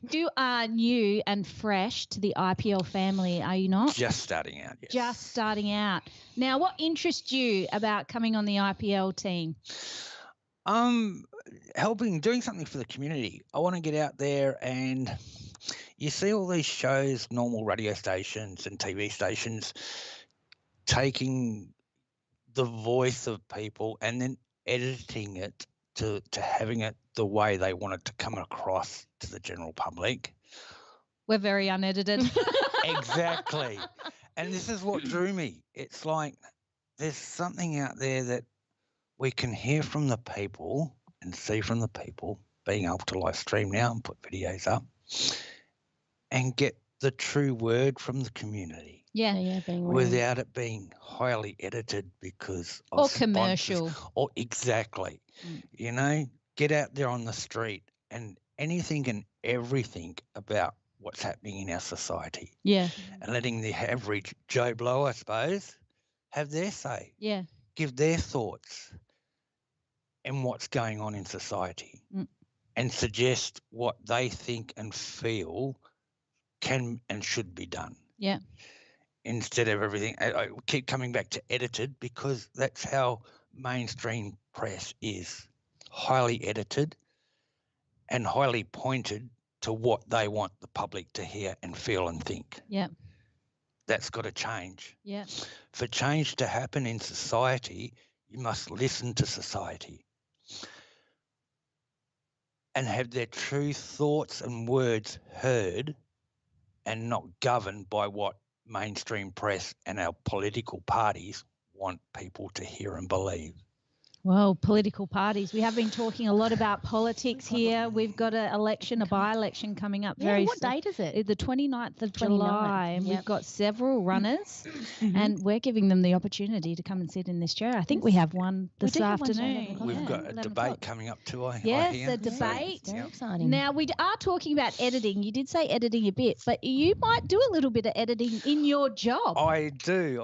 You are new and fresh to the IPL family, are you not? Just starting out, yes. Just starting out. Now, what interests you about coming on the IPL team? Doing something for the community. I want to get out there, and you see all these shows, normal radio stations and TV stations, taking the voice of people and then editing it to having it the way they want it to come across to the general public. We're very unedited. Exactly. And this is what drew me. It's like there's something out there that we can hear from the people and see from the people, being able to live stream now and put videos up and get the true word from the community. Yeah. Without it being highly edited because of Or commercial. Or exactly. You know, get out there on the street and anything and everything about what's happening in our society. Yeah. And letting the average Joe Blow, I suppose, have their say. Yeah. Give their thoughts and what's going on in society and suggest what they think and feel can and should be done. Yeah. Instead of everything, I keep coming back to edited because that's how mainstream press is, highly edited and highly pointed to what they want the public to hear and feel and think. Yeah. That's got to change. Yeah. For change to happen in society, you must listen to society and have their true thoughts and words heard and not governed by what mainstream press and our political parties want people to hear and believe. Well, political parties. We have been talking a lot about politics here. We've got a by-election coming up very soon. What date is it? The 29th of July. And we've got several runners and we're giving them the opportunity to come and sit in this chair. I think we have one this afternoon. We've got a debate coming up too, I Yes, hear. a debate. Very exciting. Now, we are talking about editing. You did say editing a bit, but you might do a little bit of editing in your job. I do.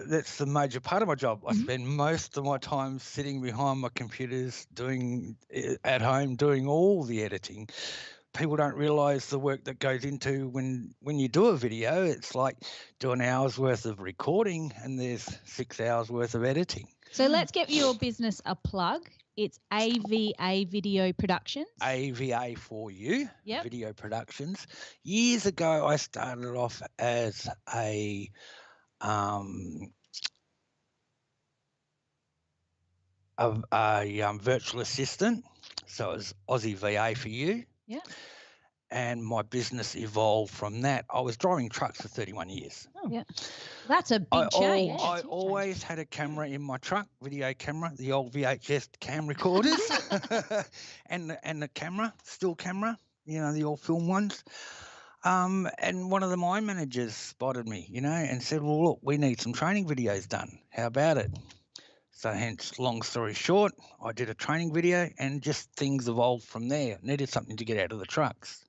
That's the major part of my job. I spend most of my time sitting behind my computers at home doing all the editing. People don't realise the work that goes into when you do a video. It's like do an hour's worth of recording and there's 6 hours worth of editing. So let's give your business a plug. It's AVA Video Productions. AVA for you, Yep. Video Productions. Years ago, I started off as a virtual assistant. So it was Aussie VA for you. Yeah. And my business evolved from that. I was driving trucks for 31 years. Oh. Yeah. That's a big change. I always had a camera in my truck, video camera, the old VHS cam recorders, and the camera, still camera, the old film ones. And one of the mine managers spotted me, and said, well, look, we need some training videos done. How about it? So hence, long story short, I did a training video and just things evolved from there. Needed something to get out of the trucks.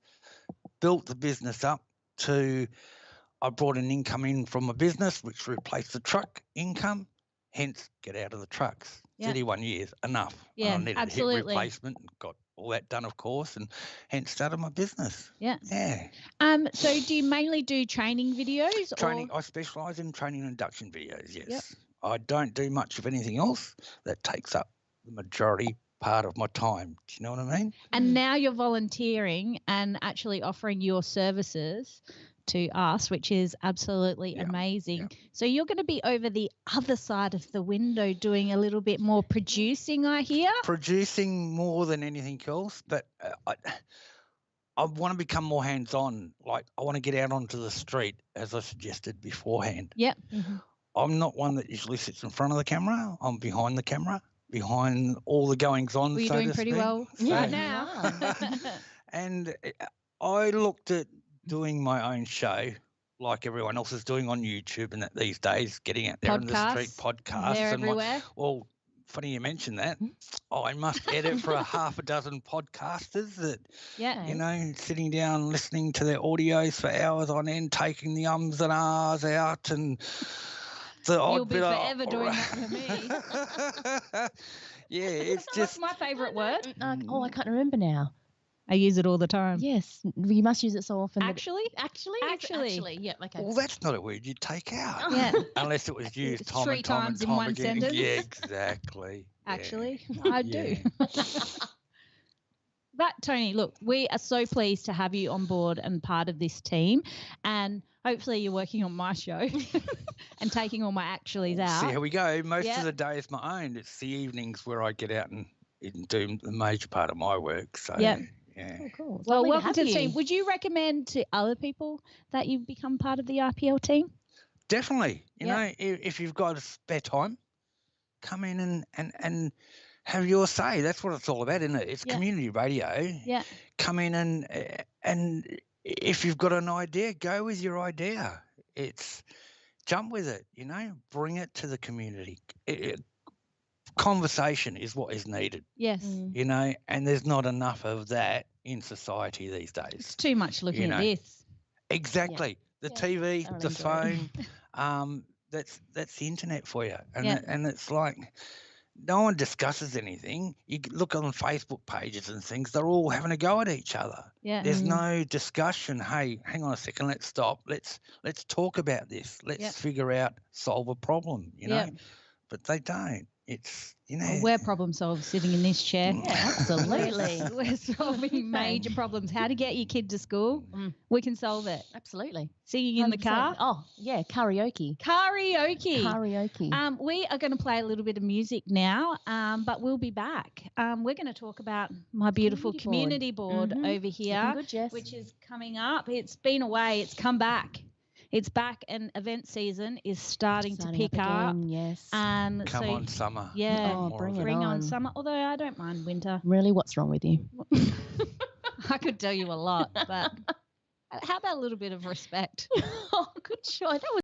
Built the business up to, I brought an income in from my business, which replaced the truck income, hence get out of the trucks. Yeah. 31 years, enough. Yeah, I needed absolutely. a hip replacement and got all that done, of course, and hence started my business. Yeah. Yeah. So do you mainly do training videos? Training. I specialise in training and induction videos, yes. Yep. I don't do much of anything else. That takes up the majority part of my time. Do you know what I mean? And now you're volunteering and actually offering your services to us, which is absolutely amazing. Yeah. So you're going to be over the other side of the window doing a little bit more producing, I hear? Producing more than anything else, but I want to become more hands-on. Like I want to get out onto the street, as I suggested beforehand. Yep. I'm not one that usually sits in front of the camera. I'm behind the camera, behind all the goings-on, Well, you're so doing to pretty speak. well So- right now. And I looked at doing my own show like everyone else is doing on YouTube and that these days, getting out there in the street, podcasts. They're and everywhere. well, funny you mentioned that. I must edit for a half a dozen podcasters that, Yeah. sitting down, listening to their audios for hours on end, taking the ums and ahs out and the odd You'll be bit of- forever doing that to me. Yeah, it's What's just my favourite word? I can't remember now. I use it all the time. Yes, you must use it so often. Actually? Actually, yeah, okay. Well, that's not a word you'd take out. Yeah. Unless it was used time Three and time times and in time one again. sentence. Yeah, exactly. Actually, Yeah. I do. But, Tony, look, we are so pleased to have you on board and part of this team. And hopefully you're working on my show and taking all my actuallys out. See how we go. Most of the day is my own. It's the evenings where I get out and do the major part of my work. So, yeah. Oh, cool. Well, welcome to the team. Would you recommend to other people that you become part of the IPL team? Definitely. You know, if you've got spare time, come in and have your say. That's what it's all about, isn't it? It's community radio. Yeah. Come in and if you've got an idea, go with your idea. It's jump with it, you know, bring it to the community. Conversation is what is needed. Yes. You know, and there's not enough of that in society these days. It's too much looking at this. Exactly. The TV, the phone, that's the internet for you. And it's like no one discusses anything. You look on Facebook pages and things, they're all having a go at each other. Yeah. There's no discussion. Hey, hang on a second, let's stop. Let's talk about this. Let's figure out, solve a problem, you know. But they don't. It's, you know. Well, we're problem solvers sitting in this chair. Yeah, absolutely. We're solving major problems. How to get your kid to school, we can solve it. Absolutely. Singing in the 100%. car. Oh, yeah, karaoke. We are going to play a little bit of music now, but we'll be back. We're going to talk about my beautiful community board over here, good, Jess. which is coming up. It's been away. It's come back. It's back, and event season is starting to pick up. Yes. And Come on, summer. Yeah. Oh, bring it on on. summer, although I don't mind winter. Really, what's wrong with you? I could tell you a lot, but how about a little bit of respect? Oh, good choice. That was